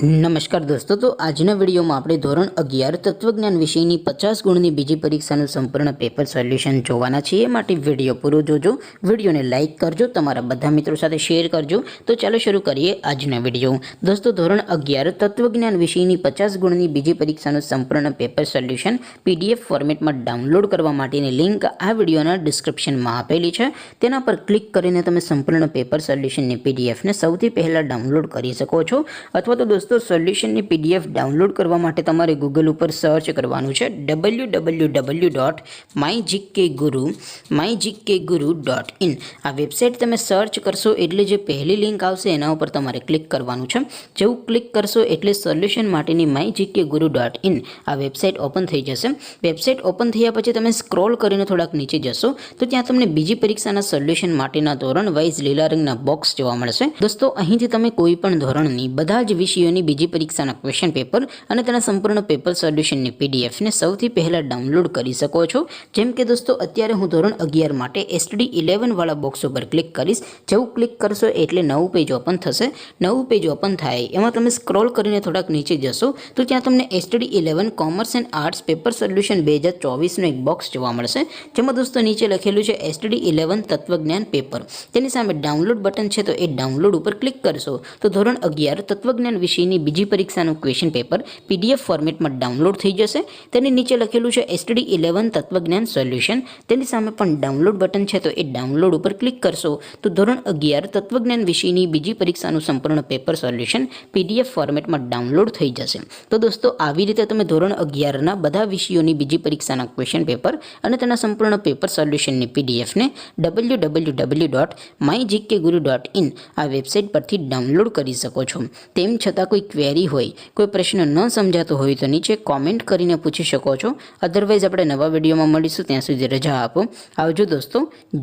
નમસ્કાર દોસ્તો, તો આજના વિડીયોમાં આપણે ધોરણ 11 તત્વજ્ઞાન વિષયની 50 ગુણની બીજી પરીક્ષાનું સંપૂર્ણ પેપર સોલ્યુશન જોવાના છીએ। માટે વિડીયો પૂરો જોજો, વિડીયોને લાઇક કરજો, તમારા બધા મિત્રો સાથે શેર કરજો। તો ચાલો શરૂ કરીએ આજના વિડીયો। દોસ્તો, ધોરણ 11 તત્વજ્ઞાન વિષયની 50 ગુણની બીજી પરીક્ષાનું સંપૂર્ણ પેપર સોલ્યુશન PDF ફોર્મેટમાં ડાઉનલોડ કરવા માટેની લિંક આ વિડીયોના ડિસ્ક્રિપ્શનમાં આપેલી છે। તેના પર ક્લિક કરીને તમે સંપૂર્ણ પેપર સોલ્યુશનની PDFને સૌથી પહેલાં ડાઉનલોડ કરી શકો છો। અથવા તો દોસ્તો, સોલ્યુશનની PDF ડાઉનલોડ કરવા માટે તમારે ગૂગલ ઉપર સર્ચ કરવાનું છે www.mygkguru.in। આ વેબસાઇટ તમે સર્ચ કરશો એટલે જે પહેલી લિંક આવશે એના ઉપર તમારે ક્લિક કરવાનું છે। જેવું ક્લિક કરશો એટલે સોલ્યુશન માટેની mygkguru.in આ વેબસાઇટ ઓપન થઈ જશે। વેબસાઇટ ઓપન થયા પછી તમે સ્ક્રોલ કરીને થોડાક નીચે જશો તો ત્યાં તમને બીજી પરીક્ષાના સોલ્યુશન માટેના ધોરણ વાઇઝ લીલા રંગના બોક્સ જોવા મળશે। દોસ્તો, અહીંથી તમે કોઈ પણ ધોરણની બધા જ વિષયોની બીજી પરીક્ષાના ક્વેશ્ચન પેપર અને તેના સંપૂર્ણ પેપર સોલ્યુશનની PDFને સૌથી પહેલાં ડાઉનલોડ કરી શકો છો। જેમ કે દોસ્તો, અત્યારે હું ધોરણ 11 માટે STD 11 વાળા બોક્સ ઉપર ક્લિક કરીશ। જેવું ક્લિક કરશો એટલે નવું પેજ ઓપન થશે। નવું પેજ ઓપન થાય એમાં તમે સ્ક્રોલ કરીને થોડાક નીચે જશો તો ત્યાં તમને STD 11 commerce and arts paper solution 2024નું એક બોક્સ જોવા મળશે। જેમાં દોસ્તો નીચે લખેલું છે STD 11 તત્વજ્ઞાન પેપર। તેની સામે ડાઉનલોડ બટન છે, તો એ ડાઉનલોડ ઉપર ક્લિક કરશો તો ધોરણ 11 તત્વજ્ઞાન વિષયની બીજી પરીક્ષાનું ક્વેશ્ચન પેપર PDF ફોર્મેટમાં ડાઉનલોડ થઈ જશે। તેની નીચે લખેલું છે STD 11 તત્વજ્ઞાન સોલ્યુશન। તેની સામે પણ ડાઉનલોડ બટન છે, તો એ ડાઉનલોડ ઉપર ક્લિક કરશો તો ધોરણ 11 તત્વજ્ઞાન વિષયની બીજી પરીક્ષાનું સંપૂર્ણ પેપર સોલ્યુશન PDF ફોર્મેટમાં ડાઉનલોડ થઈ જશે। તો દોસ્તો, આવી રીતે તમે ધોરણ 11ના બધા વિષયોની બીજી પરીક્ષાના ક્વેશ્ચન પેપર અને તેના સંપૂર્ણ પેપર સોલ્યુશનની PDFને www.mygkguru.in આ વેબસાઇટ પરથી ડાઉનલોડ કરી શકો છો। તેમ છતાં કોઈ ક્વેરી હોય, કોઈ પ્રશ્ન ન સમજાતો હોય તો નીચે કોમેન્ટ કરીને પૂછી શકો છો। અધરવાઇઝ આપણે નવા વિડીયોમાં મળીશું, ત્યાં સુધી રજા આપો। આવજો દોસ્તો,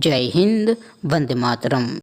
જય હિન્દ, વંદે માતરમ।